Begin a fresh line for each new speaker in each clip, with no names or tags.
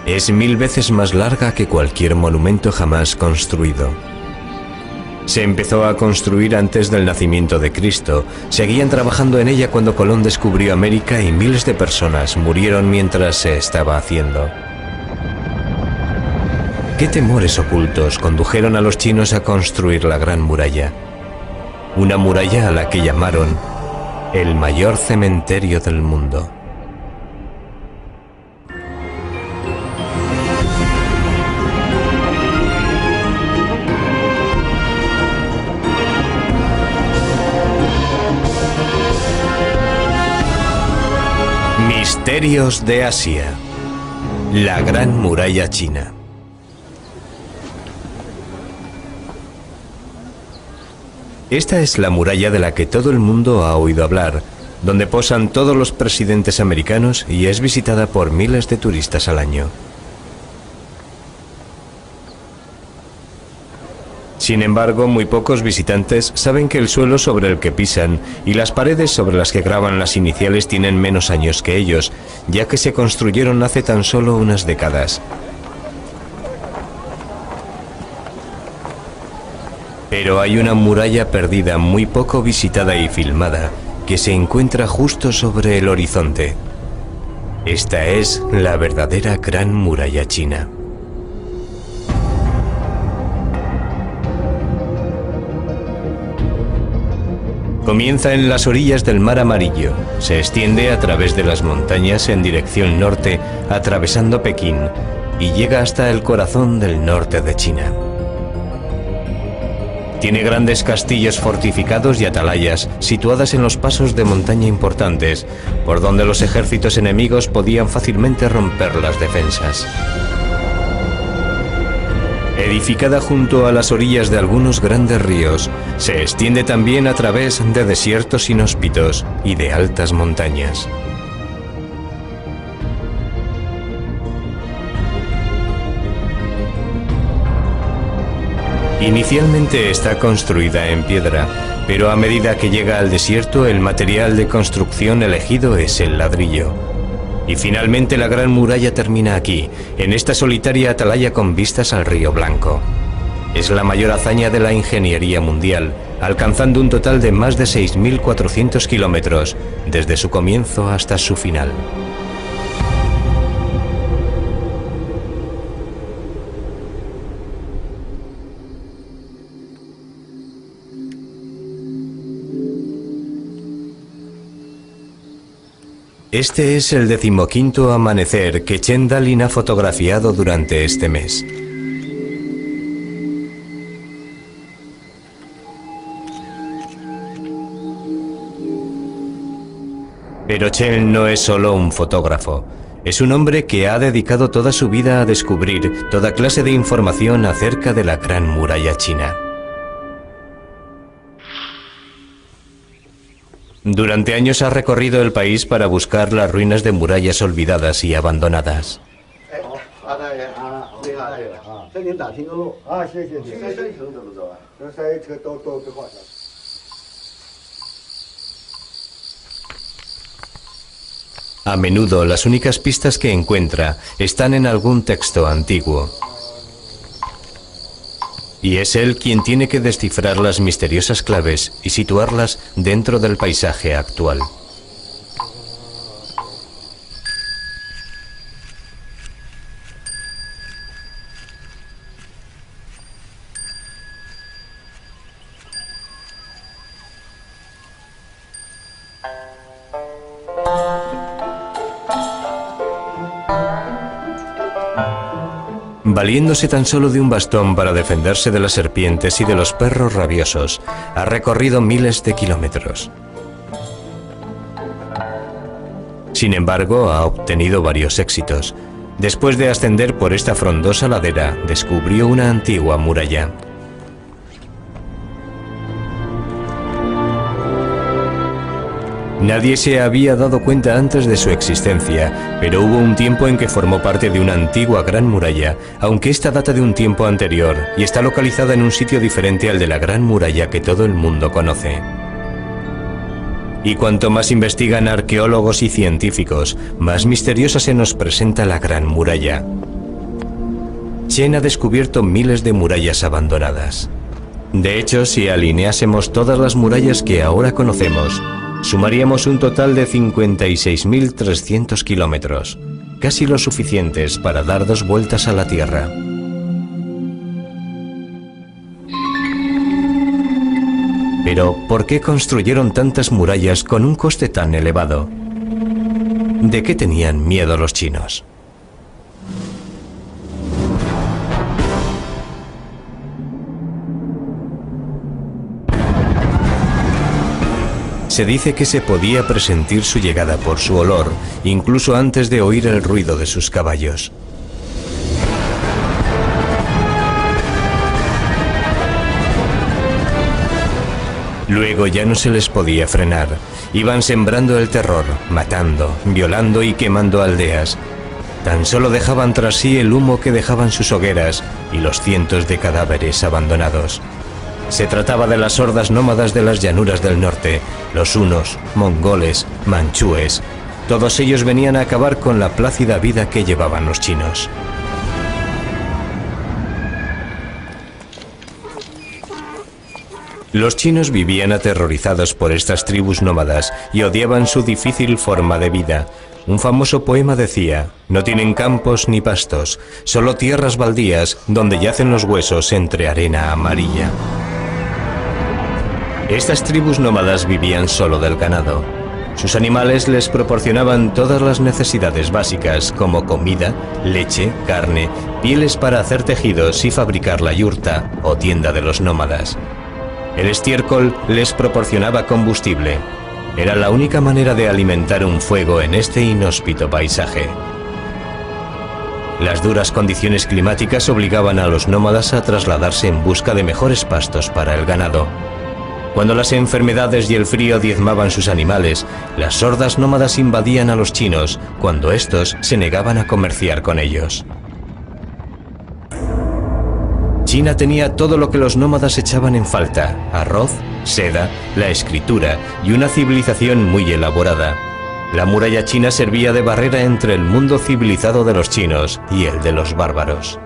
Es 1000 veces más larga que cualquier monumento jamás construido. Se empezó a construir antes del nacimiento de Cristo. Seguían trabajando en ella cuando Colón descubrió América y miles de personas murieron mientras se estaba haciendo. ¿Qué temores ocultos condujeron a los chinos a construir la Gran Muralla? Una muralla a la que llamaron el mayor cementerio del mundo. Misterios de Asia. La Gran Muralla China. Esta es la muralla de la que todo el mundo ha oído hablar, donde posan todos los presidentes americanos y es visitada por miles de turistas al año. Sin embargo, muy pocos visitantes saben que el suelo sobre el que pisan y las paredes sobre las que graban las iniciales tienen menos años que ellos, ya que se construyeron hace tan solo unas décadas. Pero hay una muralla perdida muy poco visitada y filmada que se encuentra justo sobre el horizonte. Esta es la verdadera Gran Muralla China. Comienza en las orillas del Mar Amarillo, se extiende a través de las montañas en dirección norte, atravesando Pekín, y llega hasta el corazón del norte de China. Tiene grandes castillos fortificados y atalayas situadas en los pasos de montaña importantes, por donde los ejércitos enemigos podían fácilmente romper las defensas. Edificada junto a las orillas de algunos grandes ríos, se extiende también a través de desiertos inhóspitos y de altas montañas. Inicialmente está construida en piedra, pero a medida que llega al desierto, el material de construcción elegido es el ladrillo. Y finalmente la Gran Muralla termina aquí, en esta solitaria atalaya con vistas al Río Blanco. Es la mayor hazaña de la ingeniería mundial, alcanzando un total de más de 6.400 kilómetros, desde su comienzo hasta su final. Este es el 15º amanecer que Chen Dalin ha fotografiado durante este mes. Pero Chen no es solo un fotógrafo. Es un hombre que ha dedicado toda su vida a descubrir toda clase de información acerca de la Gran Muralla China. Durante años ha recorrido el país para buscar las ruinas de murallas olvidadas y abandonadas. A menudo las únicas pistas que encuentra están en algún texto antiguo. Y es él quien tiene que descifrar las misteriosas claves y situarlas dentro del paisaje actual. Valiéndose tan solo de un bastón para defenderse de las serpientes y de los perros rabiosos, ha recorrido miles de kilómetros. Sin embargo, ha obtenido varios éxitos. Después de ascender por esta frondosa ladera, descubrió una antigua muralla. Nadie se había dado cuenta antes de su existencia, pero hubo un tiempo en que formó parte de una antigua gran muralla, aunque esta data de un tiempo anterior y está localizada en un sitio diferente al de la gran muralla que todo el mundo conoce. Y cuanto más investigan arqueólogos y científicos, más misteriosa se nos presenta la Gran Muralla. Chen ha descubierto miles de murallas abandonadas. De hecho, si alineásemos todas las murallas que ahora conocemos, sumaríamos un total de 56.300 kilómetros, casi lo suficientes para dar 2 vueltas a la Tierra. Pero, ¿por qué construyeron tantas murallas con un coste tan elevado? ¿De qué tenían miedo los chinos? Se dice que se podía presentir su llegada por su olor, incluso antes de oír el ruido de sus caballos. Luego ya no se les podía frenar. Iban sembrando el terror, matando, violando y quemando aldeas. Tan solo dejaban tras sí el humo que dejaban sus hogueras y los cientos de cadáveres abandonados. Se trataba de las hordas nómadas de las llanuras del norte, los hunos, mongoles, manchúes. Todos ellos venían a acabar con la plácida vida que llevaban los chinos. Los chinos vivían aterrorizados por estas tribus nómadas y odiaban su difícil forma de vida. Un famoso poema decía: no tienen campos ni pastos, solo tierras baldías donde yacen los huesos entre arena amarilla. Estas tribus nómadas vivían solo del ganado. Sus animales les proporcionaban todas las necesidades básicas como comida, leche, carne, pieles para hacer tejidos y fabricar la yurta o tienda de los nómadas. El estiércol les proporcionaba combustible. Era la única manera de alimentar un fuego en este inhóspito paisaje. Las duras condiciones climáticas obligaban a los nómadas a trasladarse en busca de mejores pastos para el ganado. Cuando las enfermedades y el frío diezmaban sus animales, las hordas nómadas invadían a los chinos cuando estos se negaban a comerciar con ellos. China tenía todo lo que los nómadas echaban en falta: arroz, seda, la escritura y una civilización muy elaborada. La muralla china servía de barrera entre el mundo civilizado de los chinos y el de los bárbaros.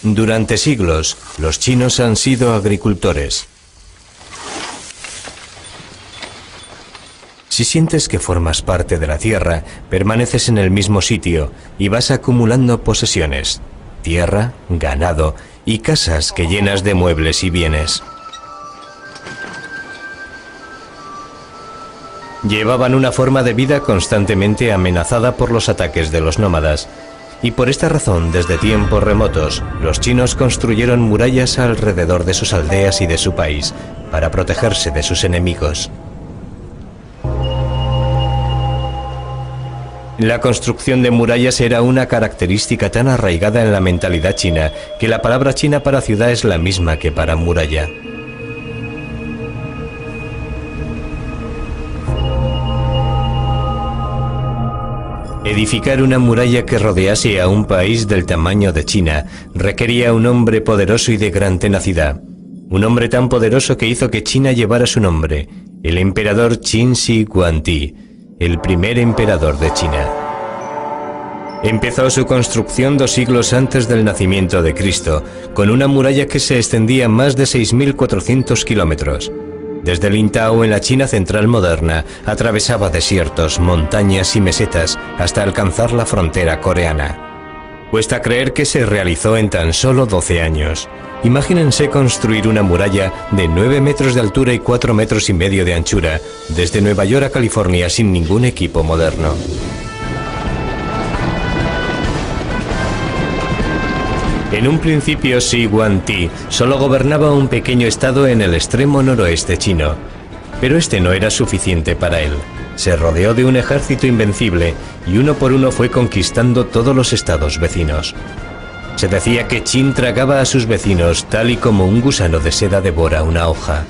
Durante siglos, los chinos han sido agricultores. Si sientes que formas parte de la tierra, permaneces en el mismo sitio y vas acumulando posesiones: tierra, ganado y casas que llenas de muebles y bienes. Llevaban una forma de vida constantemente amenazada por los ataques de los nómadas, y por esta razón, desde tiempos remotos, los chinos construyeron murallas alrededor de sus aldeas y de su país, para protegerse de sus enemigos. La construcción de murallas era una característica tan arraigada en la mentalidad china que la palabra china para ciudad es la misma que para muralla. Edificar una muralla que rodease a un país del tamaño de China requería un hombre poderoso y de gran tenacidad. Un hombre tan poderoso que hizo que China llevara su nombre, el emperador Qin Shi Huangdi, el primer emperador de China. Empezó su construcción 2 siglos antes del nacimiento de Cristo, con una muralla que se extendía más de 6.400 kilómetros. Desde Lintao, en la China central moderna, atravesaba desiertos, montañas y mesetas hasta alcanzar la frontera coreana. Cuesta creer que se realizó en tan solo 12 años. Imagínense construir una muralla de 9 metros de altura y 4,5 metros de anchura, desde Nueva York a California sin ningún equipo moderno. En un principio, Shi Huangdi solo gobernaba un pequeño estado en el extremo noroeste chino, pero este no era suficiente para él. Se rodeó de un ejército invencible y uno por uno fue conquistando todos los estados vecinos. Se decía que Qin tragaba a sus vecinos tal y como un gusano de seda devora una hoja.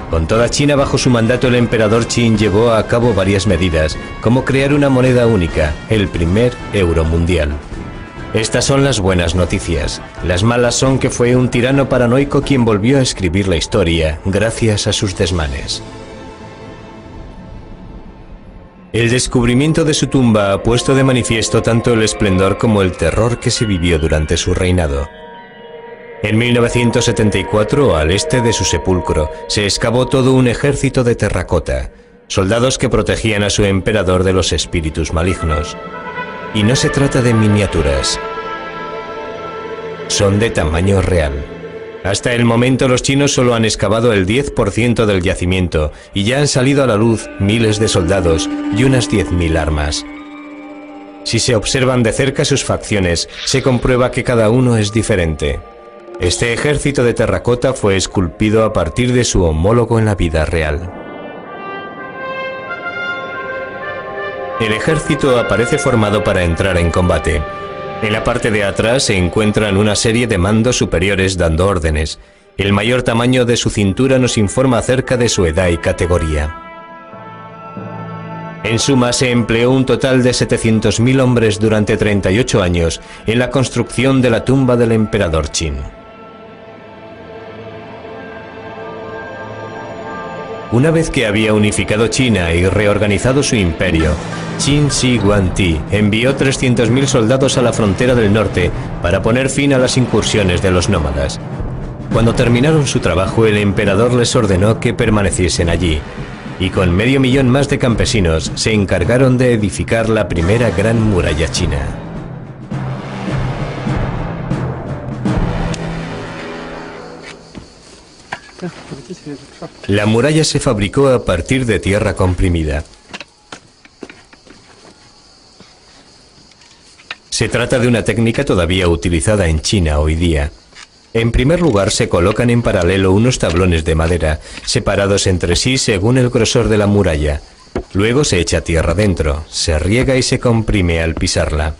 Con toda China bajo su mandato, el emperador Qin llevó a cabo varias medidas, como crear una moneda única, el primer euro mundial. Estas son las buenas noticias. Las malas son que fue un tirano paranoico quien volvió a escribir la historia gracias a sus desmanes. El descubrimiento de su tumba ha puesto de manifiesto tanto el esplendor como el terror que se vivió durante su reinado. En 1974, al este de su sepulcro, se excavó todo un ejército de terracota, soldados que protegían a su emperador de los espíritus malignos. Y no se trata de miniaturas. Son de tamaño real. Hasta el momento los chinos solo han excavado el 10% del yacimiento y ya han salido a la luz miles de soldados y unas 10.000 armas. Si se observan de cerca sus facciones, se comprueba que cada uno es diferente. Este ejército de terracota fue esculpido a partir de su homólogo en la vida real. El ejército aparece formado para entrar en combate. En la parte de atrás se encuentran una serie de mandos superiores dando órdenes. El mayor tamaño de su cintura nos informa acerca de su edad y categoría. En suma, se empleó un total de 700.000 hombres durante 38 años en la construcción de la tumba del emperador Qin. Una vez que había unificado China y reorganizado su imperio, Qin Shi Huangdi envió 300.000 soldados a la frontera del norte para poner fin a las incursiones de los nómadas. Cuando terminaron su trabajo, el emperador les ordenó que permaneciesen allí, y con 500.000 más de campesinos se encargaron de edificar la primera gran muralla china. La muralla se fabricó a partir de tierra comprimida. Se trata de una técnica todavía utilizada en China hoy día. En primer lugar, se colocan en paralelo unos tablones de madera, separados entre sí según el grosor de la muralla. Luego se echa tierra dentro, se riega y se comprime al pisarla.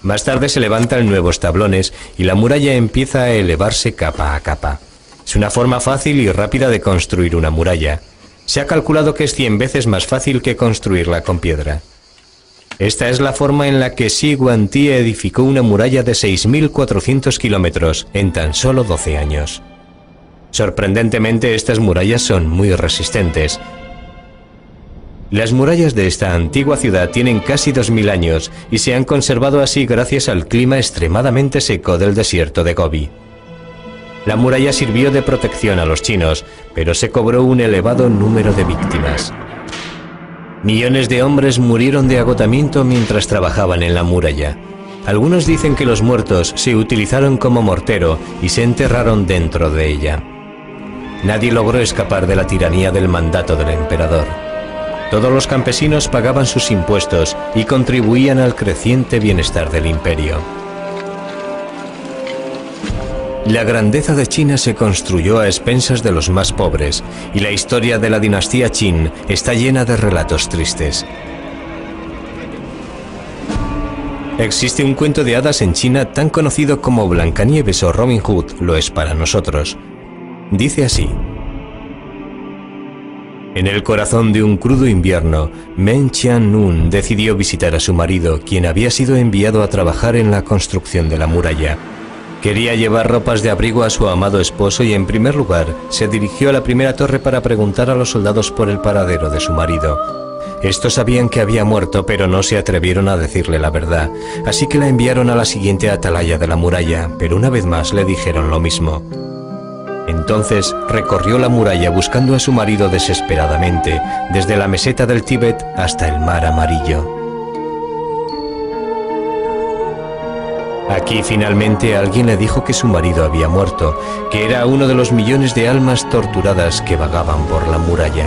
Más tarde se levantan nuevos tablones y la muralla empieza a elevarse capa a capa. Es una forma fácil y rápida de construir una muralla. Se ha calculado que es 100 veces más fácil que construirla con piedra. Esta es la forma en la que Shi Huangdi edificó una muralla de 6.400 kilómetros en tan solo 12 años. Sorprendentemente, estas murallas son muy resistentes. Las murallas de esta antigua ciudad tienen casi 2.000 años y se han conservado así gracias al clima extremadamente seco del desierto de Gobi. La muralla sirvió de protección a los chinos, pero se cobró un elevado número de víctimas. Millones de hombres murieron de agotamiento mientras trabajaban en la muralla. Algunos dicen que los muertos se utilizaron como mortero y se enterraron dentro de ella. Nadie logró escapar de la tiranía del mandato del emperador. Todos los campesinos pagaban sus impuestos y contribuían al creciente bienestar del imperio. La grandeza de China se construyó a expensas de los más pobres, y la historia de la dinastía Qin está llena de relatos tristes. Existe un cuento de hadas en China tan conocido como Blancanieves o Robin Hood lo es para nosotros. Dice así: en el corazón de un crudo invierno, Meng Qianlun decidió visitar a su marido, quien había sido enviado a trabajar en la construcción de la muralla. Quería llevar ropas de abrigo a su amado esposo y en primer lugar se dirigió a la primera torre para preguntar a los soldados por el paradero de su marido. Estos sabían que había muerto, pero no se atrevieron a decirle la verdad, así que la enviaron a la siguiente atalaya de la muralla, pero una vez más le dijeron lo mismo. Entonces recorrió la muralla buscando a su marido desesperadamente, desde la meseta del Tíbet hasta el mar amarillo. Aquí finalmente alguien le dijo que su marido había muerto, que era uno de los millones de almas torturadas que vagaban por la muralla.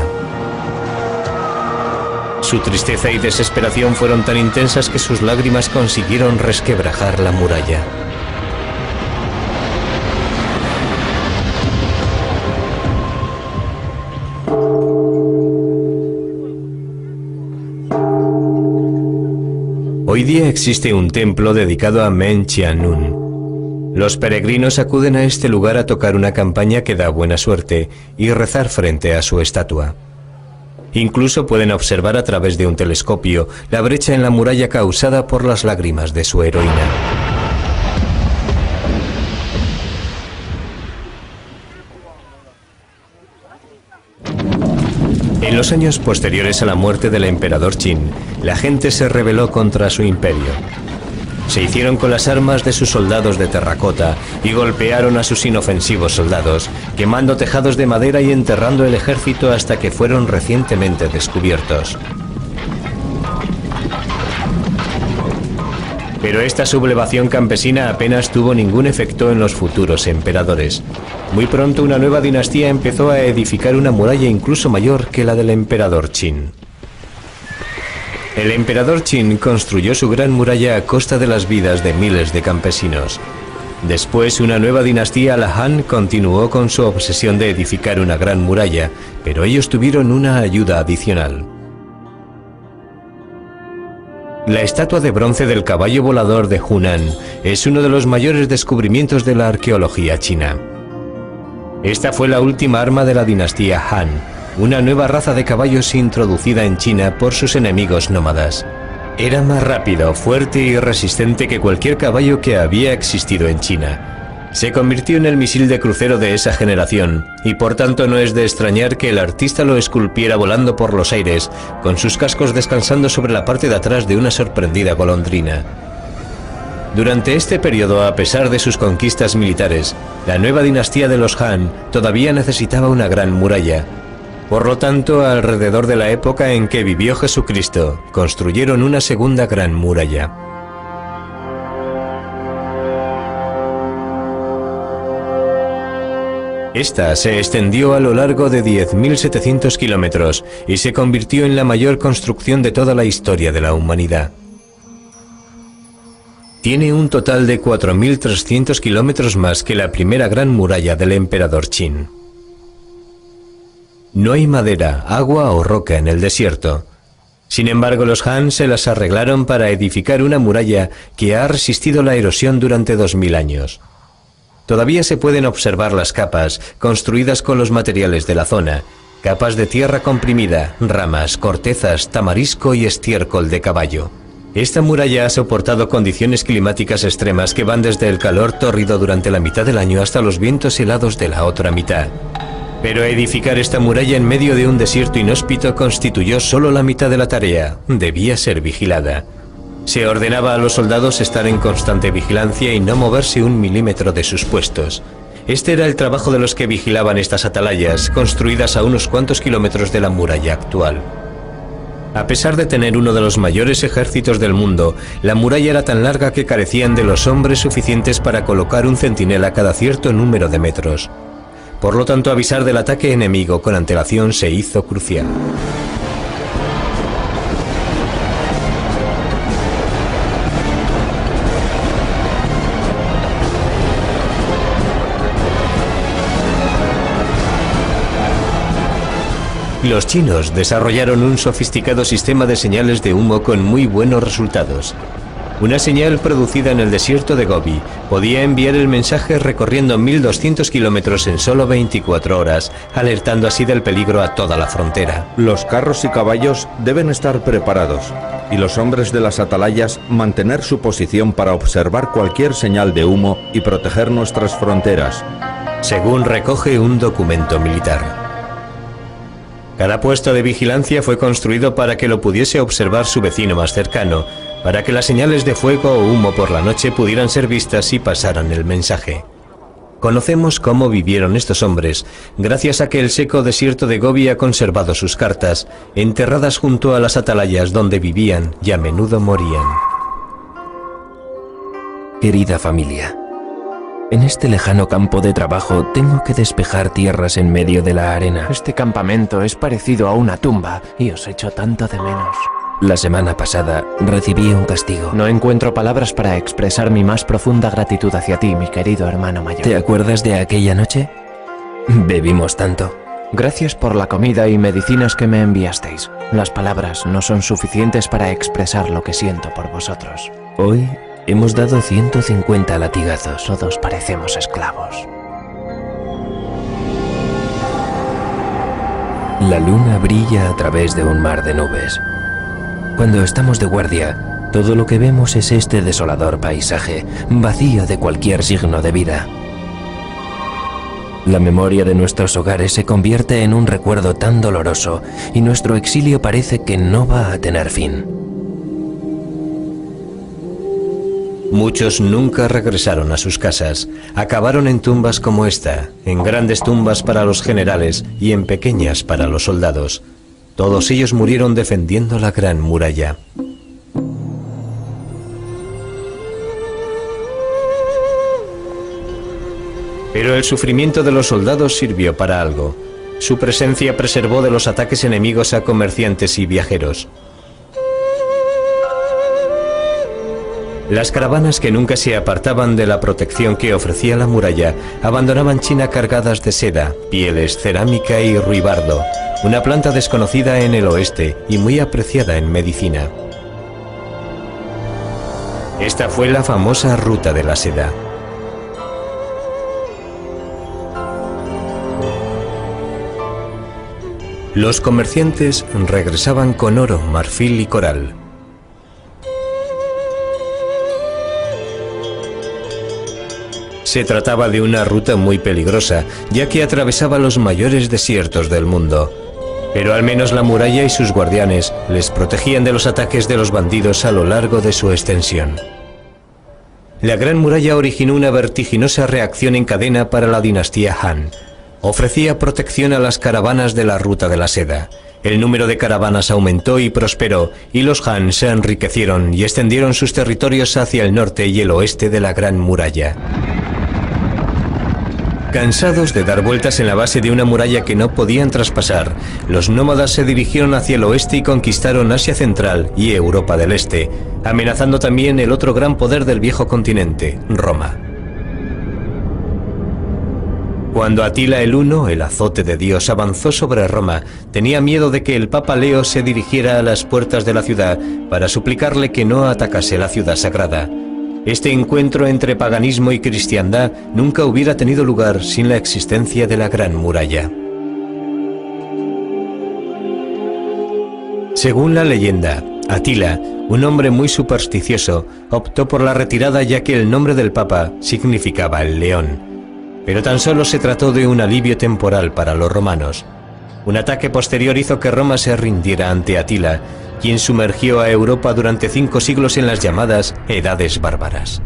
Su tristeza y desesperación fueron tan intensas que sus lágrimas consiguieron resquebrajar la muralla. Hoy día existe un templo dedicado a Meng Qianlun. Los peregrinos acuden a este lugar a tocar una campaña que da buena suerte y rezar frente a su estatua. Incluso pueden observar a través de un telescopio la brecha en la muralla causada por las lágrimas de su heroína. En En los años posteriores a la muerte del emperador Qin, la gente se rebeló contra su imperio. Se hicieron con las armas de sus soldados de terracota y golpearon a sus inofensivos soldados, quemando tejados de madera y enterrando el ejército hasta que fueron recientemente descubiertos. Pero esta sublevación campesina apenas tuvo ningún efecto en los futuros emperadores. Muy pronto una nueva dinastía empezó a edificar una muralla incluso mayor que la del emperador Qin. El emperador Qin construyó su gran muralla a costa de las vidas de miles de campesinos. Después, una nueva dinastía, la Han, continuó con su obsesión de edificar una gran muralla, pero ellos tuvieron una ayuda adicional. La estatua de bronce del caballo volador de Hunan es uno de los mayores descubrimientos de la arqueología china. Esta fue la última arma de la dinastía Han, una nueva raza de caballos introducida en China por sus enemigos nómadas. Era más rápido, fuerte y resistente que cualquier caballo que había existido en China. Se convirtió en el misil de crucero de esa generación, y por tanto no es de extrañar que el artista lo esculpiera volando por los aires, con sus cascos descansando sobre la parte de atrás de una sorprendida golondrina. Durante este periodo, a pesar de sus conquistas militares, la nueva dinastía de los Han todavía necesitaba una gran muralla. Por lo tanto, alrededor de la época en que vivió Jesucristo, construyeron una segunda gran muralla. Esta se extendió a lo largo de 10.700 kilómetros y se convirtió en la mayor construcción de toda la historia de la humanidad. Tiene un total de 4.300 kilómetros más que la primera gran muralla del emperador Qin. No hay madera, agua o roca en el desierto. Sin embargo, los Han se las arreglaron para edificar una muralla que ha resistido la erosión durante 2000 años. Todavía se pueden observar las capas, construidas con los materiales de la zona, capas de tierra comprimida, ramas, cortezas, tamarisco y estiércol de caballo. Esta muralla ha soportado condiciones climáticas extremas que van desde el calor tórrido durante la mitad del año hasta los vientos helados de la otra mitad. Pero edificar esta muralla en medio de un desierto inhóspito constituyó solo la mitad de la tarea. Debía ser vigilada. Se ordenaba a los soldados estar en constante vigilancia y no moverse un milímetro de sus puestos. Este era el trabajo de los que vigilaban estas atalayas, construidas a unos cuantos kilómetros de la muralla actual. A pesar de tener uno de los mayores ejércitos del mundo, la muralla era tan larga que carecían de los hombres suficientes para colocar un centinela cada cierto número de metros. Por lo tanto, avisar del ataque enemigo con antelación se hizo crucial. Los chinos desarrollaron un sofisticado sistema de señales de humo con muy buenos resultados. Una señal producida en el desierto de Gobi podía enviar el mensaje recorriendo 1200 kilómetros en solo 24 horas, alertando así del peligro a toda la frontera.
Los carros y caballos deben estar preparados y los hombres de las atalayas mantener su posición para observar cualquier señal de humo y proteger nuestras fronteras,
según recoge un documento militar. Cada puesto de vigilancia fue construido para que lo pudiese observar su vecino más cercano, para que las señales de fuego o humo por la noche pudieran ser vistas y pasaran el mensaje. Conocemos cómo vivieron estos hombres, gracias a que el seco desierto de Gobi ha conservado sus cartas, enterradas junto a las atalayas donde vivían y a menudo morían.
Querida familia, en este lejano campo de trabajo tengo que despejar tierras en medio de la arena.
Este campamento es parecido a una tumba y os echo tanto de menos.
La semana pasada recibí un castigo.
No encuentro palabras para expresar mi más profunda gratitud hacia ti, mi querido hermano mayor.
¿Te acuerdas de aquella noche? Bebimos tanto.
Gracias por la comida y medicinas que me enviasteis. Las palabras no son suficientes para expresar lo que siento por vosotros.
Hoy hemos dado 150 latigazos.
Todos parecemos esclavos.
La luna brilla a través de un mar de nubes. Cuando estamos de guardia, todo lo que vemos es este desolador paisaje, vacío de cualquier signo de vida. La memoria de nuestros hogares se convierte en un recuerdo tan doloroso y nuestro exilio parece que no va a tener fin.
Muchos nunca regresaron a sus casas. Acabaron en tumbas como esta, en grandes tumbas para los generales y en pequeñas para los soldados. Todos ellos murieron defendiendo la Gran Muralla. Pero el sufrimiento de los soldados sirvió para algo. Su presencia preservó de los ataques enemigos a comerciantes y viajeros. Las caravanas que nunca se apartaban de la protección que ofrecía la muralla abandonaban China cargadas de seda, pieles, cerámica y ruibardo, una planta desconocida en el oeste y muy apreciada en medicina. Esta fue la famosa Ruta de la Seda. Los comerciantes regresaban con oro, marfil y coral. Se trataba de una ruta muy peligrosa, ya que atravesaba los mayores desiertos del mundo. Pero al menos la muralla y sus guardianes les protegían de los ataques de los bandidos a lo largo de su extensión. La Gran Muralla originó una vertiginosa reacción en cadena para la dinastía Han. Ofrecía protección a las caravanas de la Ruta de la Seda. El número de caravanas aumentó y prosperó, y los Han se enriquecieron y extendieron sus territorios hacia el norte y el oeste de la Gran Muralla. Cansados de dar vueltas en la base de una muralla que no podían traspasar, los nómadas se dirigieron hacia el oeste y conquistaron Asia Central y Europa del Este, amenazando también el otro gran poder del viejo continente, Roma. Cuando Atila el Huno, el azote de Dios, avanzó sobre Roma, tenía miedo de que el Papa Leo se dirigiera a las puertas de la ciudad para suplicarle que no atacase la ciudad sagrada. Este encuentro entre paganismo y cristiandad nunca hubiera tenido lugar sin la existencia de la Gran Muralla. Según la leyenda, Atila, un hombre muy supersticioso, optó por la retirada ya que el nombre del Papa significaba el león. Pero tan solo se trató de un alivio temporal para los romanos. Un ataque posterior hizo que Roma se rindiera ante Atila, quien sumergió a Europa durante 5 siglos en las llamadas Edades Bárbaras.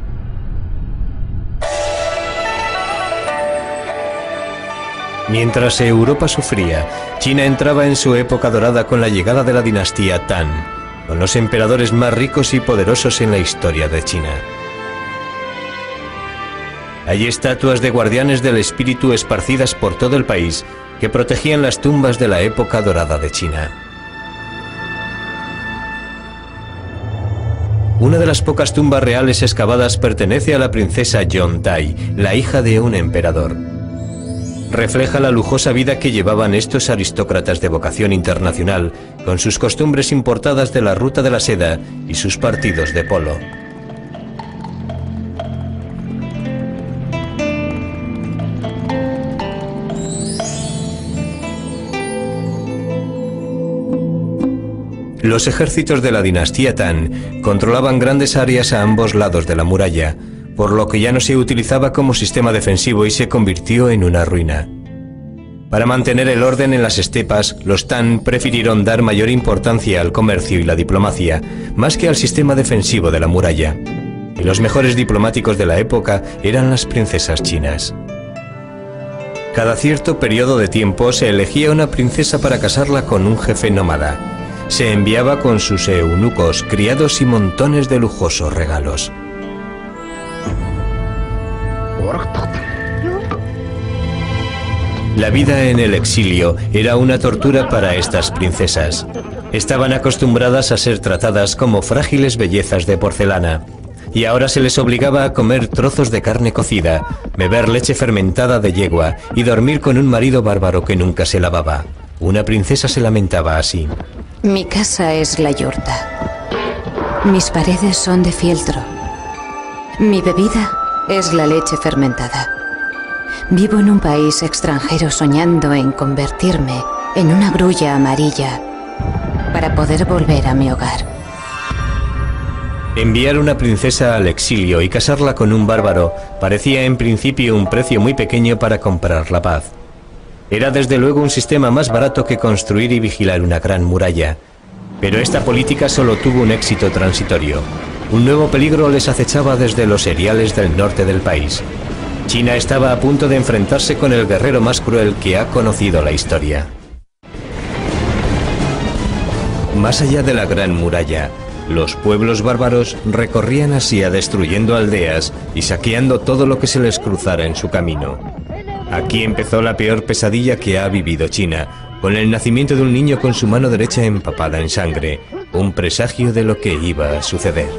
Mientras Europa sufría, China entraba en su época dorada con la llegada de la dinastía Tang, con los emperadores más ricos y poderosos en la historia de China. Hay estatuas de guardianes del espíritu esparcidas por todo el país que protegían las tumbas de la época dorada de China. Una de las pocas tumbas reales excavadas pertenece a la princesa Yontai, la hija de un emperador. Refleja la lujosa vida que llevaban estos aristócratas de vocación internacional, con sus costumbres importadas de la Ruta de la Seda y sus partidos de polo. Los ejércitos de la dinastía Tang controlaban grandes áreas a ambos lados de la muralla, por lo que ya no se utilizaba como sistema defensivo y se convirtió en una ruina. Para mantener el orden en las estepas, los Tang prefirieron dar mayor importancia al comercio y la diplomacia, más que al sistema defensivo de la muralla. Y los mejores diplomáticos de la época eran las princesas chinas. Cada cierto periodo de tiempo se elegía una princesa para casarla con un jefe nómada. Se enviaba con sus eunucos, criados y montones de lujosos regalos. La vida en el exilio era una tortura para estas princesas. Estaban acostumbradas a ser tratadas como frágiles bellezas de porcelana, y ahora se les obligaba a comer trozos de carne cocida, beber leche fermentada de yegua y dormir con un marido bárbaro que nunca se lavaba. Una princesa se lamentaba así.
Mi casa es la yurta. Mis paredes son de fieltro. Mi bebida es la leche fermentada. Vivo en un país extranjero soñando en convertirme en una grulla amarilla para poder volver a mi hogar.
Enviar una princesa al exilio y casarla con un bárbaro parecía en principio un precio muy pequeño para comprar la paz. Era desde luego un sistema más barato que construir y vigilar una gran muralla. Pero esta política solo tuvo un éxito transitorio. Un nuevo peligro les acechaba desde los eriales del norte del país. China estaba a punto de enfrentarse con el guerrero más cruel que ha conocido la historia. Más allá de la gran muralla, los pueblos bárbaros recorrían Asia destruyendo aldeas y saqueando todo lo que se les cruzara en su camino. Aquí empezó la peor pesadilla que ha vivido China, con el nacimiento de un niño con su mano derecha empapada en sangre, un presagio de lo que iba a suceder.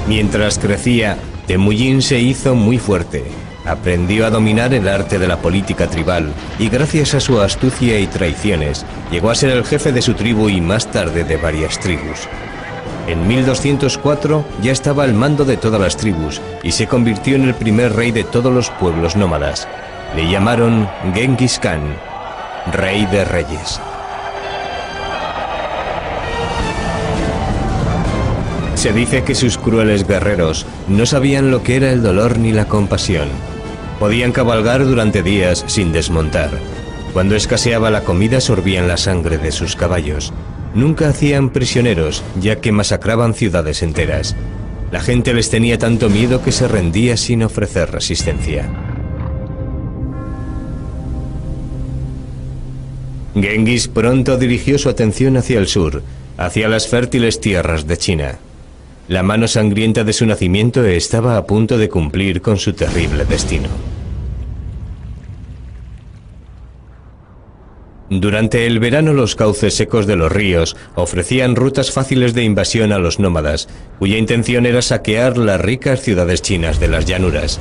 Mientras crecía, Temujin se hizo muy fuerte. Aprendió a dominar el arte de la política tribal y gracias a su astucia y traiciones llegó a ser el jefe de su tribu y más tarde de varias tribus. En 1204 ya estaba al mando de todas las tribus y se convirtió en el primer rey de todos los pueblos nómadas. Le llamaron Genghis Khan, rey de reyes. Se dice que sus crueles guerreros no sabían lo que era el dolor ni la compasión. Podían cabalgar durante días sin desmontar. Cuando escaseaba la comida sorbían la sangre de sus caballos. Nunca hacían prisioneros, ya que masacraban ciudades enteras. La gente les tenía tanto miedo que se rendía sin ofrecer resistencia. Genghis pronto dirigió su atención hacia el sur, hacia las fértiles tierras de China. La mano sangrienta de su nacimiento estaba a punto de cumplir con su terrible destino. Durante el verano los cauces secos de los ríos ofrecían rutas fáciles de invasión a los nómadas, cuya intención era saquear las ricas ciudades chinas de las llanuras.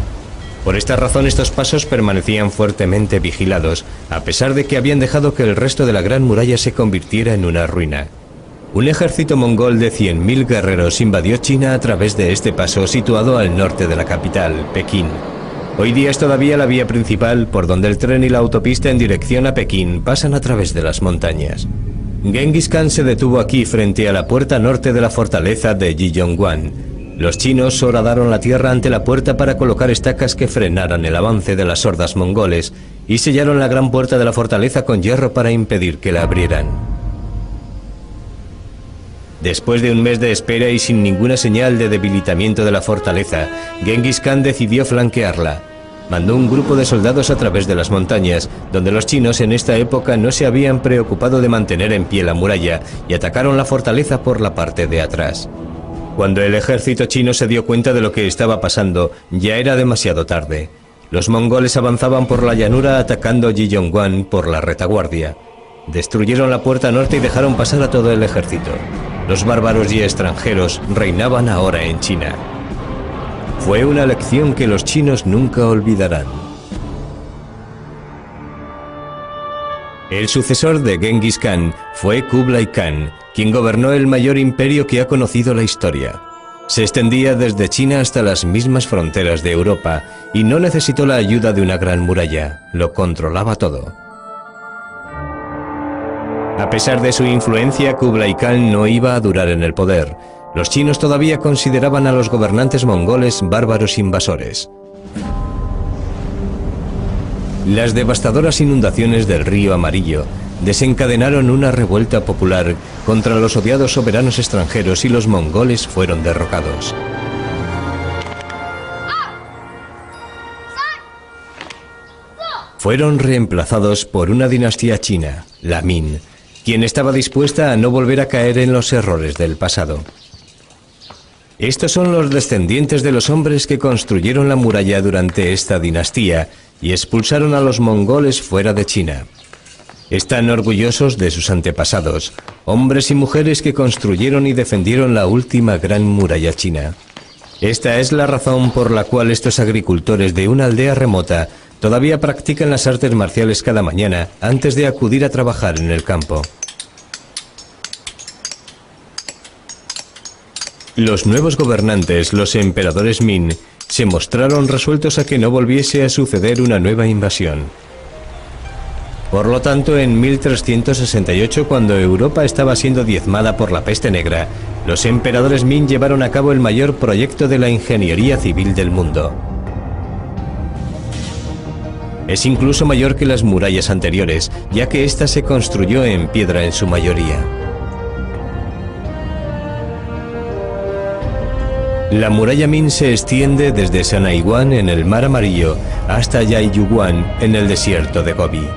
Por esta razón estos pasos permanecían fuertemente vigilados, a pesar de que habían dejado que el resto de la gran muralla se convirtiera en una ruina. Un ejército mongol de 100.000 guerreros invadió China a través de este paso situado al norte de la capital, Pekín. Hoy día es todavía la vía principal por donde el tren y la autopista en dirección a Pekín pasan a través de las montañas. Genghis Khan se detuvo aquí frente a la puerta norte de la fortaleza de Jiyongguan. Los chinos horadaron la tierra ante la puerta para colocar estacas que frenaran el avance de las hordas mongoles y sellaron la gran puerta de la fortaleza con hierro para impedir que la abrieran. Después de un mes de espera y sin ninguna señal de debilitamiento de la fortaleza, Genghis Khan decidió flanquearla. Mandó un grupo de soldados a través de las montañas, donde los chinos en esta época no se habían preocupado de mantener en pie la muralla, y atacaron la fortaleza por la parte de atrás. Cuando el ejército chino se dio cuenta de lo que estaba pasando, ya era demasiado tarde. Los mongoles avanzaban por la llanura atacando Jiyongguan por la retaguardia. Destruyeron la puerta norte y dejaron pasar a todo el ejército. Los bárbaros y extranjeros reinaban ahora en China. Fue una lección que los chinos nunca olvidarán. El sucesor de Genghis Khan fue Kublai Khan, quien gobernó el mayor imperio que ha conocido la historia. Se extendía desde China hasta las mismas fronteras de Europa y no necesitó la ayuda de una gran muralla, lo controlaba todo. A pesar de su influencia, Kublai Khan no iba a durar en el poder. Los chinos todavía consideraban a los gobernantes mongoles bárbaros invasores. Las devastadoras inundaciones del río Amarillo desencadenaron una revuelta popular contra los odiados soberanos extranjeros y los mongoles fueron derrocados. Fueron reemplazados por una dinastía china, la Min, quien estaba dispuesta a no volver a caer en los errores del pasado. Estos son los descendientes de los hombres que construyeron la muralla durante esta dinastía y expulsaron a los mongoles fuera de China. Están orgullosos de sus antepasados, hombres y mujeres que construyeron y defendieron la última gran muralla china. Esta es la razón por la cual estos agricultores de una aldea remota todavía practican las artes marciales cada mañana antes de acudir a trabajar en el campo. Los nuevos gobernantes, los emperadores Min, se mostraron resueltos a que no volviese a suceder una nueva invasión. Por lo tanto, en 1368, cuando Europa estaba siendo diezmada por la peste negra, los emperadores Ming llevaron a cabo el mayor proyecto de la ingeniería civil del mundo. Es incluso mayor que las murallas anteriores, ya que ésta se construyó en piedra en su mayoría. La muralla Ming se extiende desde Sanaiwan en el Mar Amarillo hasta Yaiyuguan en el desierto de Gobi.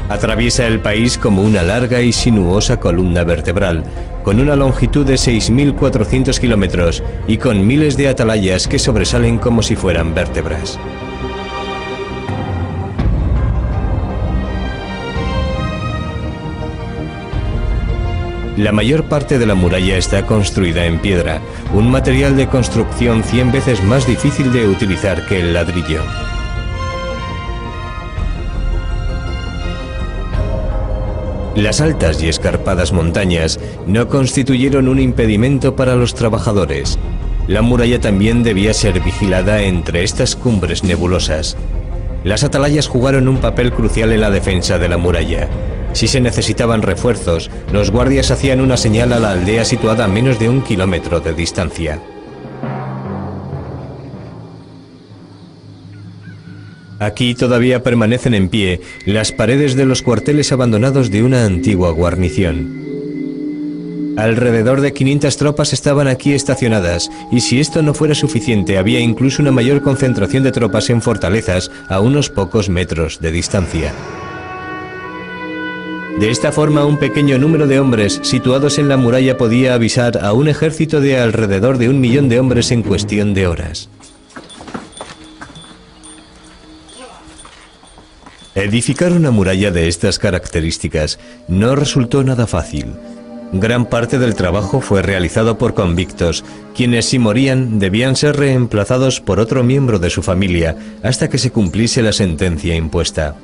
Atraviesa el país como una larga y sinuosa columna vertebral, con una longitud de 6.400 kilómetros y con miles de atalayas que sobresalen como si fueran vértebras. La mayor parte de la muralla está construida en piedra, un material de construcción 100 veces más difícil de utilizar que el ladrillo. Las altas y escarpadas montañas no constituyeron un impedimento para los trabajadores. La muralla también debía ser vigilada entre estas cumbres nebulosas. Las atalayas jugaron un papel crucial en la defensa de la muralla. Si se necesitaban refuerzos, los guardias hacían una señal a la aldea situada a menos de 1 kilómetro de distancia. Aquí todavía permanecen en pie las paredes de los cuarteles abandonados de una antigua guarnición. Alrededor de 500 tropas estaban aquí estacionadas, y si esto no fuera suficiente, había incluso una mayor concentración de tropas en fortalezas a unos pocos metros de distancia. De esta forma, un pequeño número de hombres situados en la muralla podía avisar a un ejército de alrededor de 1 millón de hombres en cuestión de horas. Edificar una muralla de estas características no resultó nada fácil. Gran parte del trabajo fue realizado por convictos, quienes si morían debían ser reemplazados por otro miembro de su familia hasta que se cumpliese la sentencia impuesta.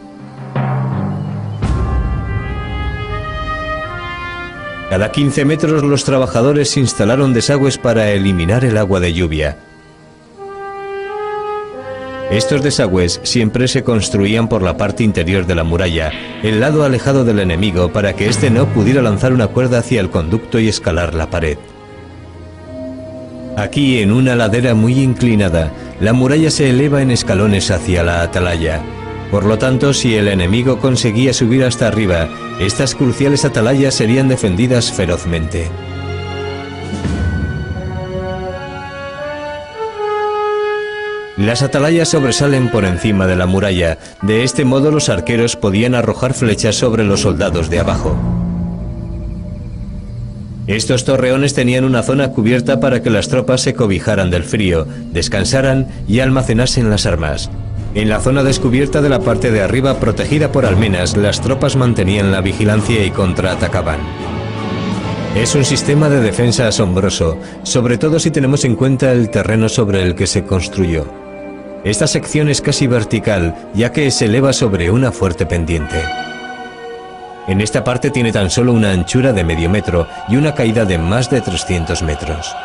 Cada 15 metros los trabajadores instalaron desagües para eliminar el agua de lluvia. Estos desagües siempre se construían por la parte interior de la muralla, el lado alejado del enemigo, para que éste no pudiera lanzar una cuerda hacia el conducto y escalar la pared. Aquí, en una ladera muy inclinada, la muralla se eleva en escalones hacia la atalaya. Por lo tanto, si el enemigo conseguía subir hasta arriba, estas cruciales atalayas serían defendidas ferozmente. Las atalayas sobresalen por encima de la muralla. De este modo los arqueros podían arrojar flechas sobre los soldados de abajo. Estos torreones tenían una zona cubierta para que las tropas se cobijaran del frío, descansaran y almacenasen las armas. En la zona descubierta de la parte de arriba, protegida por almenas, las tropas mantenían la vigilancia y contraatacaban. Es un sistema de defensa asombroso, sobre todo si tenemos en cuenta el terreno sobre el que se construyó. Esta sección es casi vertical, ya que se eleva sobre una fuerte pendiente. En esta parte tiene tan solo una anchura de medio metro y una caída de más de 300 metros.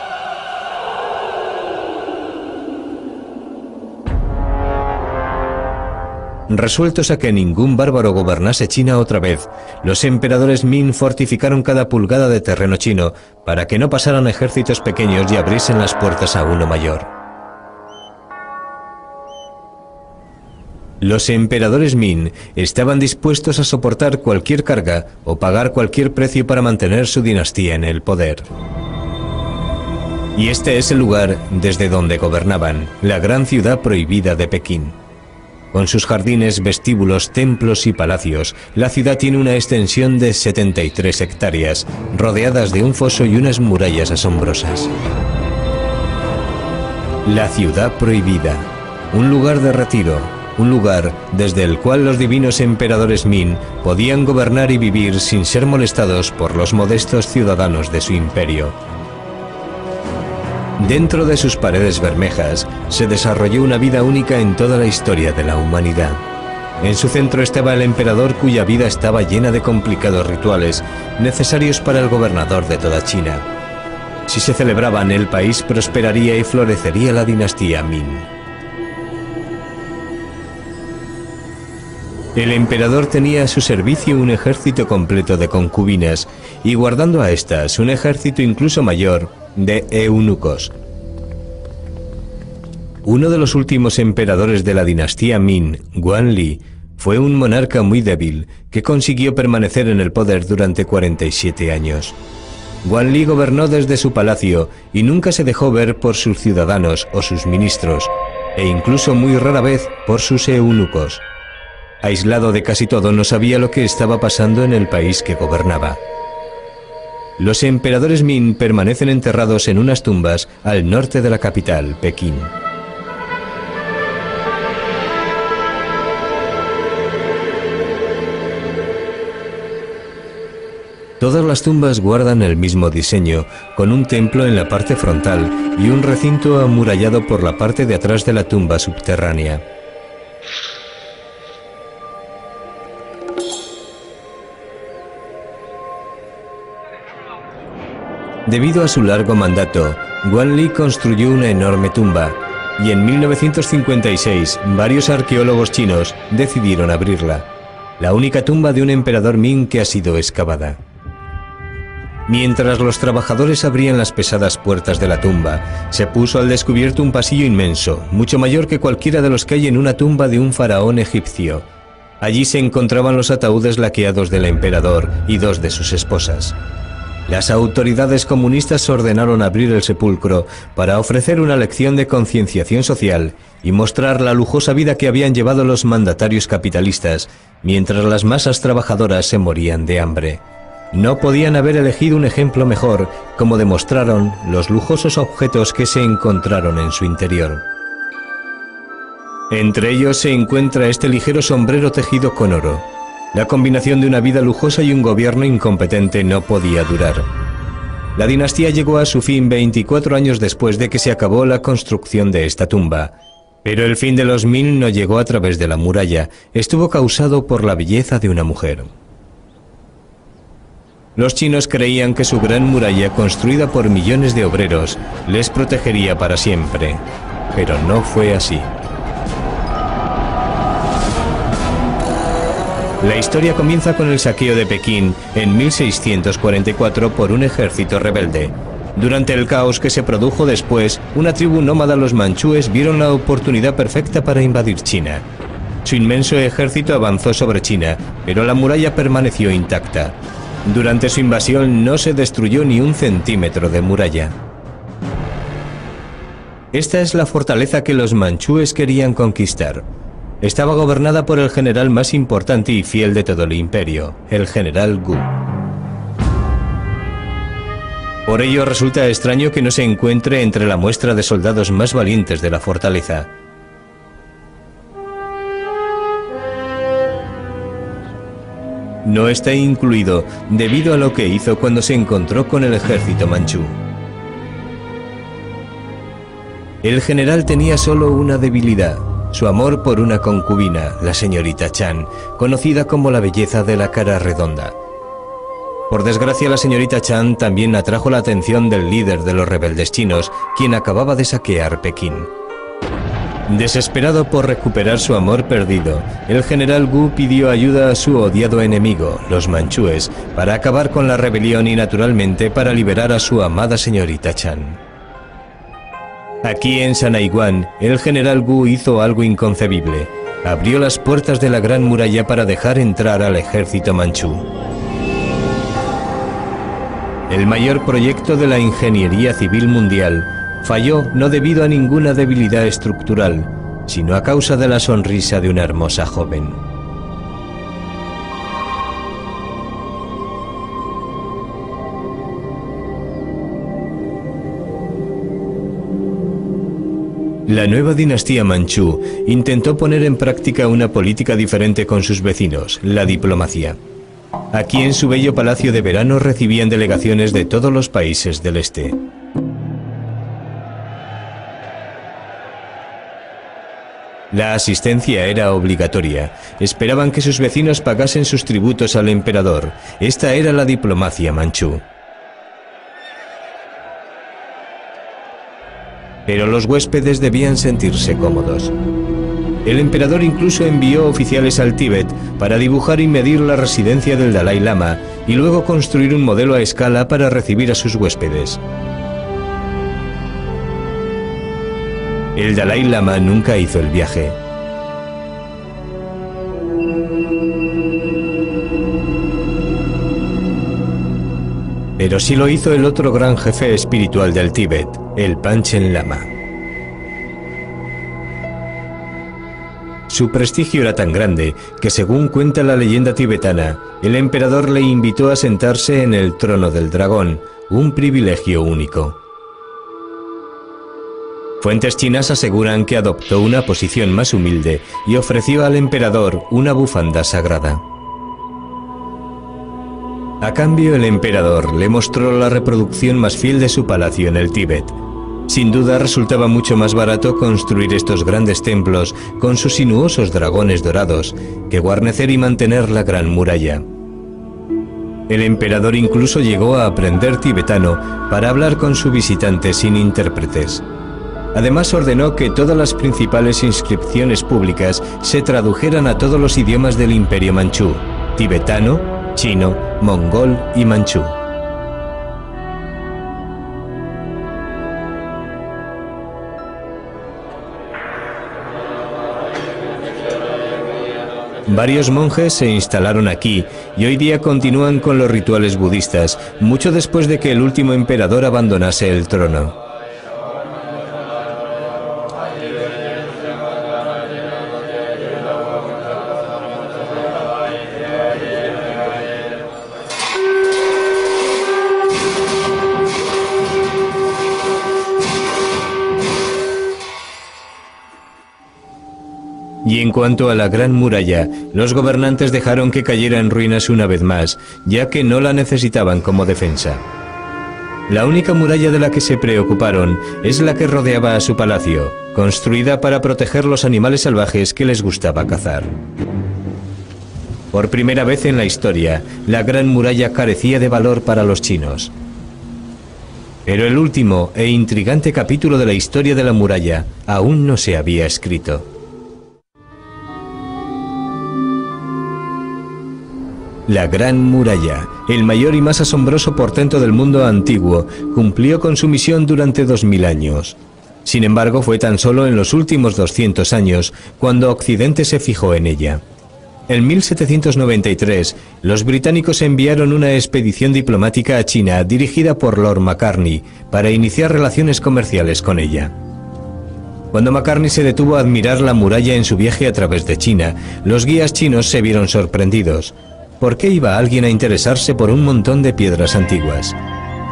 Resueltos a que ningún bárbaro gobernase China otra vez, los emperadores Ming fortificaron cada pulgada de terreno chino para que no pasaran ejércitos pequeños y abriesen las puertas a uno mayor. Los emperadores Ming estaban dispuestos a soportar cualquier carga o pagar cualquier precio para mantener su dinastía en el poder. Y este es el lugar desde donde gobernaban, la gran ciudad prohibida de Pekín. Con sus jardines, vestíbulos, templos y palacios, la ciudad tiene una extensión de 73 hectáreas, rodeadas de un foso y unas murallas asombrosas. La ciudad prohibida, un lugar de retiro, un lugar desde el cual los divinos emperadores Ming podían gobernar y vivir sin ser molestados por los modestos ciudadanos de su imperio. Dentro de sus paredes bermejas se desarrolló una vida única en toda la historia de la humanidad. En su centro estaba el emperador, cuya vida estaba llena de complicados rituales necesarios para el gobernador de toda China. Si se celebraban, el país prosperaría y florecería la dinastía Ming. El emperador tenía a su servicio un ejército completo de concubinas y guardando a estas un ejército incluso mayor de eunucos. Uno de los últimos emperadores de la dinastía Min, Guanli, fue un monarca muy débil que consiguió permanecer en el poder durante 47 años. Guanli gobernó desde su palacio y nunca se dejó ver por sus ciudadanos o sus ministros, e incluso muy rara vez por sus eunucos. Aislado de casi todo, no sabía lo que estaba pasando en el país que gobernaba. Los emperadores Min permanecen enterrados en unas tumbas al norte de la capital, Pekín. Todas las tumbas guardan el mismo diseño, con un templo en la parte frontal y un recinto amurallado por la parte de atrás de la tumba subterránea. Debido a su largo mandato, Guanli construyó una enorme tumba, y en 1956 varios arqueólogos chinos decidieron abrirla, la única tumba de un emperador Ming que ha sido excavada. Mientras los trabajadores abrían las pesadas puertas de la tumba, se puso al descubierto un pasillo inmenso, mucho mayor que cualquiera de los que hay en una tumba de un faraón egipcio. Allí se encontraban los ataúdes laqueados del emperador y dos de sus esposas. Las autoridades comunistas ordenaron abrir el sepulcro para ofrecer una lección de concienciación social y mostrar la lujosa vida que habían llevado los mandatarios capitalistas, mientras las masas trabajadoras se morían de hambre. No podían haber elegido un ejemplo mejor, como demostraron los lujosos objetos que se encontraron en su interior. Entre ellos se encuentra este ligero sombrero tejido con oro. La combinación de una vida lujosa y un gobierno incompetente no podía durar. La dinastía llegó a su fin 24 años después de que se acabó la construcción de esta tumba. Pero el fin de los Min no llegó a través de la muralla, estuvo causado por la belleza de una mujer. Los chinos creían que su gran muralla, construida por millones de obreros, les protegería para siempre, pero no fue así. La historia comienza con el saqueo de Pekín en 1644 por un ejército rebelde. Durante el caos que se produjo después, una tribu nómada, los manchúes, vieron la oportunidad perfecta para invadir China. Su inmenso ejército avanzó sobre China, pero la muralla permaneció intacta. Durante su invasión no se destruyó ni un centímetro de muralla. Esta es la fortaleza que los manchúes querían conquistar. Estaba gobernada por el general más importante y fiel de todo el imperio, el general Gu. Por ello resulta extraño que no se encuentre entre la muestra de soldados más valientes de la fortaleza. No está incluido debido a lo que hizo cuando se encontró con el ejército manchú. El general tenía solo una debilidad, su amor por una concubina, la señorita Chan, conocida como la belleza de la cara redonda. Por desgracia, la señorita Chan también atrajo la atención del líder de los rebeldes chinos, quien acababa de saquear Pekín. Desesperado por recuperar su amor perdido, el general Gu pidió ayuda a su odiado enemigo, los manchúes, para acabar con la rebelión y naturalmente para liberar a su amada señorita Chan. Aquí en Sanaiguan, el general Gu hizo algo inconcebible. Abrió las puertas de la Gran Muralla para dejar entrar al ejército manchú. El mayor proyecto de la ingeniería civil mundial falló no debido a ninguna debilidad estructural, sino a causa de la sonrisa de una hermosa joven. La nueva dinastía manchú intentó poner en práctica una política diferente con sus vecinos, la diplomacia. Aquí en su bello palacio de verano recibían delegaciones de todos los países del este. La asistencia era obligatoria. Esperaban que sus vecinos pagasen sus tributos al emperador. Esta era la diplomacia manchú. Pero los huéspedes debían sentirse cómodos. El emperador incluso envió oficiales al Tíbet para dibujar y medir la residencia del Dalai Lama y luego construir un modelo a escala para recibir a sus huéspedes. El Dalai Lama nunca hizo el viaje. Pero sí lo hizo el otro gran jefe espiritual del Tíbet, el Panchen Lama. Su prestigio era tan grande que, según cuenta la leyenda tibetana, el emperador le invitó a sentarse en el trono del dragón, un privilegio único. Fuentes chinas aseguran que adoptó una posición más humilde y ofreció al emperador una bufanda sagrada. A cambio, el emperador le mostró la reproducción más fiel de su palacio en el Tíbet. Sin duda resultaba mucho más barato construir estos grandes templos con sus sinuosos dragones dorados que guarnecer y mantener la gran muralla. El emperador incluso llegó a aprender tibetano para hablar con su visitante sin intérpretes. Además ordenó que todas las principales inscripciones públicas se tradujeran a todos los idiomas del Imperio Manchú: tibetano, chino, mongol y manchú. Varios monjes se instalaron aquí y hoy día continúan con los rituales budistas, mucho después de que el último emperador abandonase el trono. Y en cuanto a la Gran Muralla, los gobernantes dejaron que cayera en ruinas una vez más, ya que no la necesitaban como defensa. La única muralla de la que se preocuparon es la que rodeaba a su palacio, construida para proteger los animales salvajes que les gustaba cazar. Por primera vez en la historia, la Gran Muralla carecía de valor para los chinos. Pero el último e intrigante capítulo de la historia de la muralla aún no se había escrito. La Gran Muralla, el mayor y más asombroso portento del mundo antiguo, cumplió con su misión durante 2000 años. Sin embargo, fue tan solo en los últimos 200 años cuando Occidente se fijó en ella. En 1793, los británicos enviaron una expedición diplomática a China dirigida por Lord Macartney para iniciar relaciones comerciales con ella. Cuando Macartney se detuvo a admirar la muralla en su viaje a través de China, los guías chinos se vieron sorprendidos. ¿Por qué iba alguien a interesarse por un montón de piedras antiguas?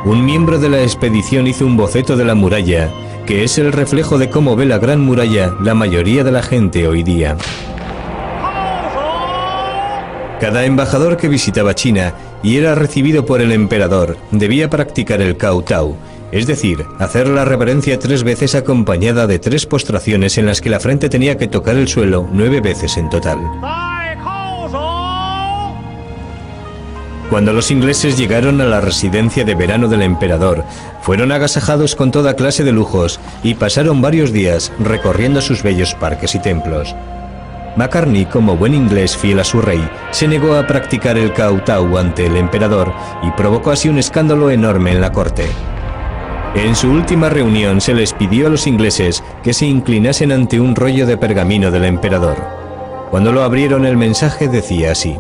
Un miembro de la expedición hizo un boceto de la muralla, que es el reflejo de cómo ve la Gran Muralla la mayoría de la gente hoy día. Cada embajador que visitaba China y era recibido por el emperador debía practicar el kowtow, es decir, hacer la reverencia 3 veces acompañada de 3 postraciones en las que la frente tenía que tocar el suelo 9 veces en total. Cuando los ingleses llegaron a la residencia de verano del emperador, fueron agasajados con toda clase de lujos y pasaron varios días recorriendo sus bellos parques y templos. Macartney, como buen inglés fiel a su rey, se negó a practicar el kowtow ante el emperador y provocó así un escándalo enorme en la corte. En su última reunión se les pidió a los ingleses que se inclinasen ante un rollo de pergamino del emperador. Cuando lo abrieron, el mensaje decía así: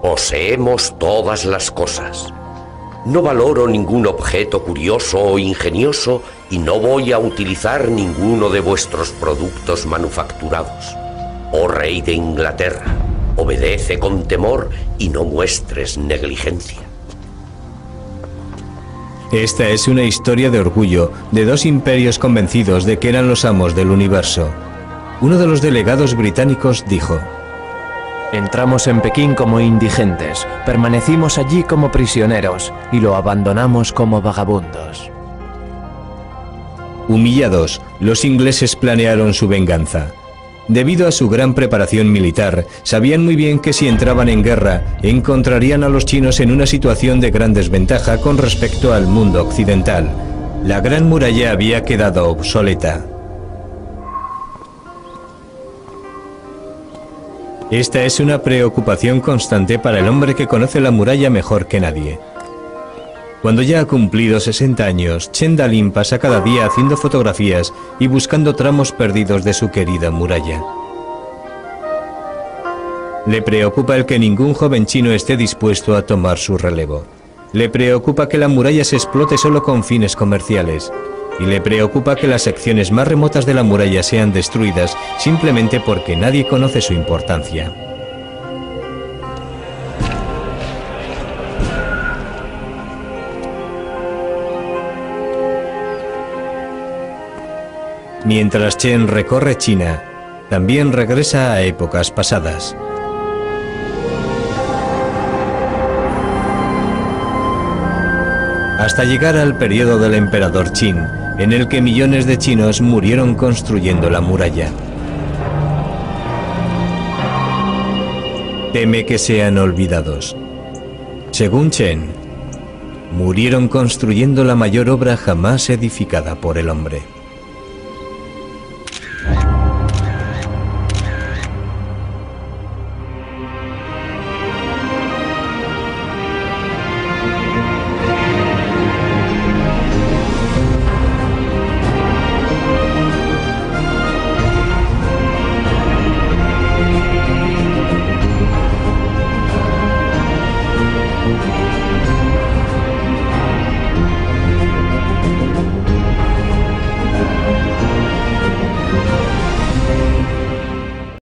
Poseemos todas las cosas. No valoro ningún objeto curioso o ingenioso y no voy a utilizar ninguno de vuestros productos manufacturados. Oh rey de Inglaterra, obedece con temor y no muestres negligencia.
Esta es una historia de orgullo de 2 imperios convencidos de que eran los amos del universo. Uno de los delegados británicos dijo:
Entramos en Pekín como indigentes, permanecimos allí como prisioneros y lo abandonamos como vagabundos.
Humillados, los ingleses planearon su venganza. Debido a su gran preparación militar, sabían muy bien que si entraban en guerra, encontrarían a los chinos en una situación de gran desventaja con respecto al mundo occidental. La Gran Muralla había quedado obsoleta. Esta es una preocupación constante para el hombre que conoce la muralla mejor que nadie. Cuando ya ha cumplido 60 años, Chen Dalin pasa cada día haciendo fotografías y buscando tramos perdidos de su querida muralla. Le preocupa el que ningún joven chino esté dispuesto a tomar su relevo. Le preocupa que la muralla se explote solo con fines comerciales. Y le preocupa que las secciones más remotas de la muralla sean destruidas simplemente porque nadie conoce su importancia. Mientras Chen recorre China, también regresa a épocas pasadas. Hasta llegar al periodo del emperador Qin, en el que millones de chinos murieron construyendo la muralla. Teme que sean olvidados. Según Chen, murieron construyendo la mayor obra jamás edificada por el hombre.